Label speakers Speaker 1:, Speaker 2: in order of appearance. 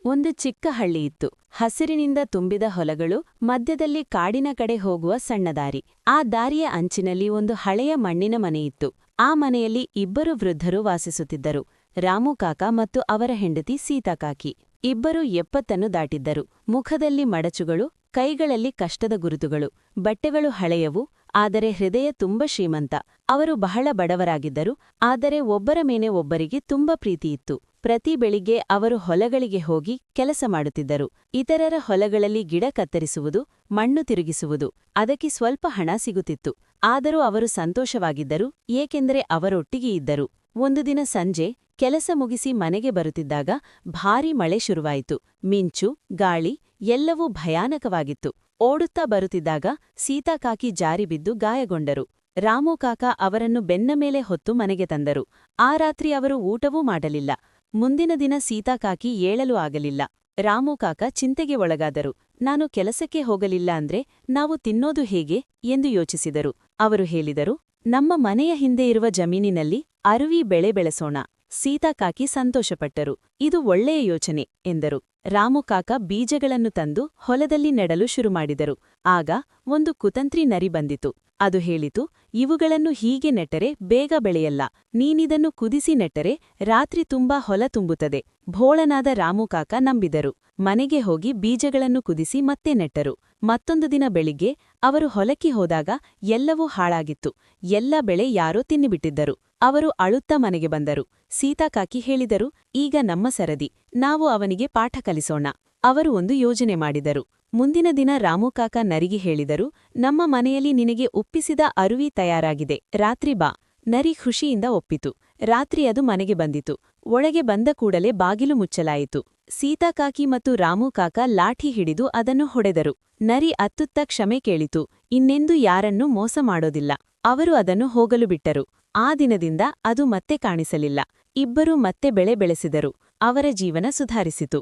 Speaker 1: ಒಂದು ಚಿಕ್ಕ ಹಳ್ಳಿಯಿತ್ತು. ಹಸಿರಿನಿಂದ ತುಂಬಿದ ಹೊಲಗಳು, ಮಧ್ಯದಲ್ಲಿ ಕಾಡಿನ ಕಡೆ ಹೋಗುವ ಸಣ್ಣ ದಾರಿ. ಆ ದಾರಿಯ ಅಂಚಿನಲ್ಲಿ ಒಂದು ಹಳೆಯ ಮಣ್ಣಿನ ಮನೆಯಿತ್ತು. ಆ ಮನೆಯಲ್ಲಿ ಇಬ್ಬರು ವೃದ್ಧರು ವಾಸಿಸುತ್ತಿದ್ದರು, ರಾಮು ಕಾಕ ಮತ್ತು ಅವರ ಹೆಂಡತಿ ಸೀತಾಕಾಕಿ. ಇಬ್ಬರು 70 ದಾಟಿದ್ದರು. ಮುಖದಲ್ಲಿ ಮಡಚುಗಳು, ಕೈಗಳಲ್ಲಿ ಕಷ್ಟದ ಗುರುತುಗಳು. ಬಟ್ಟೆಗಳು ಹಳೆಯವು, ಆದರೆ ಹೃದಯ ತುಂಬ ಶ್ರೀಮಂತ. ಅವರು ಬಹಳ ಬಡವರಾಗಿದ್ದರು, ಆದರೆ ಒಬ್ಬರ ಮೇಲೆ ಒಬ್ಬರಿಗೆ ತುಂಬ ಪ್ರೀತಿಯಿತ್ತು. ಪ್ರತಿ ಬೆಳಿಗ್ಗೆ ಅವರು ಹೊಲಗಳಿಗೆ ಹೋಗಿ ಕೆಲಸ ಮಾಡುತ್ತಿದ್ದರು. ಇತರರ ಹೊಲಗಳಲ್ಲಿ ಗಿಡ ಕತ್ತರಿಸುವುದು, ಮಣ್ಣು ತಿರುಗಿಸುವುದು. ಅದಕ್ಕೆ ಸ್ವಲ್ಪ ಹಣ ಸಿಗುತ್ತಿತ್ತು. ಆದರೂ ಅವರು ಸಂತೋಷವಾಗಿದ್ದರು, ಏಕೆಂದರೆ ಅವರೊಟ್ಟಿಗೆ ಇದ್ದರು. ಒಂದು ದಿನ ಸಂಜೆ ಕೆಲಸ ಮುಗಿಸಿ ಮನೆಗೆ ಬರುತ್ತಿದ್ದಾಗ ಭಾರೀ ಮಳೆ ಶುರುವಾಯಿತು. ಮಿಂಚು, ಗಾಳಿ ಎಲ್ಲವೂ ಭಯಾನಕವಾಗಿತ್ತು. ಓಡುತ್ತಾ ಬರುತ್ತಿದ್ದಾಗ ಸೀತಾಕಾಕಿ ಜಾರಿ ಬಿದ್ದು ಗಾಯಗೊಂಡರು. ರಾಮು ಕಾಕ ಅವರನ್ನು ಬೆನ್ನ ಮೇಲೆ ಹೊತ್ತು ಮನೆಗೆ ತಂದರು. ಆ ರಾತ್ರಿ ಅವರು ಊಟವೂ ಮಾಡಲಿಲ್ಲ. ಮುಂದಿನ ದಿನ ಸೀತಾಕಾಕಿ ಏಳಲು ಆಗಲಿಲ್ಲ. ರಾಮು ಕಾಕ ಚಿಂತೆಗೆ ಒಳಗಾದರು. ನಾನು ಕೆಲಸಕ್ಕೆ ಹೋಗಲಿಲ್ಲ ಅಂದ್ರೆ ನಾವು ತಿನ್ನೋದು ಹೇಗೆ ಎಂದು ಯೋಚಿಸಿದರು. ಅವರು ಹೇಳಿದರು, ನಮ್ಮ ಮನೆಯ ಹಿಂದೆ ಇರುವ ಜಮೀನಿನಲ್ಲಿ ಅರುವಿ ಬೆಳೆ ಬೆಳೆಸೋಣ. ಸೀತಾಕಾಕಿ ಸಂತೋಷಪಟ್ಟರು. ಇದು ಒಳ್ಳೆಯ ಯೋಚನೆ ಎಂದರು. ರಾಮು ಕಾಕ ಬೀಜಗಳನ್ನು ತಂದು ಹೊಲದಲ್ಲಿ ನೆಡಲು ಶುರುಮಾಡಿದರು. ಆಗ ಒಂದು ಕುತಂತ್ರಿ ನರಿ ಬಂದಿತು. ಅದು ಹೇಳಿತು, ಇವುಗಳನ್ನು ಹೀಗೆ ನೆಟ್ಟರೆ ಬೇಗ ಬೆಳೆಯಲ್ಲ. ನೀನಿದನ್ನು ಕುದಿಸಿ ನೆಟ್ಟರೆ ರಾತ್ರಿ ತುಂಬಾ ಹೊಲ ತುಂಬುತ್ತದೆ. ಭೋಳನಾದ ರಾಮು ಕಾಕ ನಂಬಿದರು. ಮನೆಗೆ ಹೋಗಿ ಬೀಜಗಳನ್ನು ಕುದಿಸಿ ಮತ್ತೆ ನೆಟ್ಟರು. ಮತ್ತೊಂದು ದಿನ ಬೆಳಿಗ್ಗೆ ಅವರು ಹೊಲಕ್ಕೆ ಹೋದಾಗ ಎಲ್ಲವೂ ಹಾಳಾಗಿತ್ತು. ಎಲ್ಲ ಬೆಳೆ ಯಾರೋ ತಿನ್ನಿಬಿಟ್ಟಿದ್ದರು. ಅವರು ಅಳುತ್ತಾ ಮನೆಗೆ ಬಂದರು. ಸೀತಾಕಾಕಿ ಹೇಳಿದರು, ಈಗ ನಮ್ಮ ಸರದಿ, ನಾವು ಅವನಿಗೆ ಪಾಠ ಕಲಿಸೋಣ. ಅವರು ಒಂದು ಯೋಜನೆ ಮಾಡಿದರು. ಮುಂದಿನ ದಿನ ರಾಮು ಕಾಕ ನರಿಗೆ ಹೇಳಿದರು, ನಮ್ಮ ಮನೆಯಲ್ಲಿ ನಿನಗೆ ಉಪ್ಪಿಸಿದ ಅರುವಿ ತಯಾರಾಗಿದೆ, ರಾತ್ರಿ ಬಾ. ನರಿ ಖುಷಿಯಿಂದ ಒಪ್ಪಿತು. ರಾತ್ರಿ ಅದು ಮನೆಗೆ ಬಂದಿತು. ಒಳಗೆ ಬಂದ ಕೂಡಲೇ ಬಾಗಿಲು ಮುಚ್ಚಲಾಯಿತು. ಸೀತಾಕಾಕಿ ಮತ್ತು ರಾಮು ಕಾಕ ಲಾಠಿ ಹಿಡಿದು ಅದನ್ನು ಹೊಡೆದರು. ನರಿ ಅತ್ತುತ್ತ ಕ್ಷಮೆ ಕೇಳಿತು, ಇನ್ನೆಂದೂ ಯಾರನ್ನೂ ಮೋಸ ಮಾಡೋದಿಲ್ಲ. ಅವರು ಅದನ್ನು ಹೋಗಲು ಬಿಟ್ಟರು. ಆ ದಿನದಿಂದ ಅದು ಮತ್ತೆ ಕಾಣಿಸಲಿಲ್ಲ. ಇಬ್ಬರೂ ಮತ್ತೆ ಬೆಳೆ ಬೆಳೆಸಿದರು. ಅವರ ಜೀವನ ಸುಧಾರಿಸಿತು.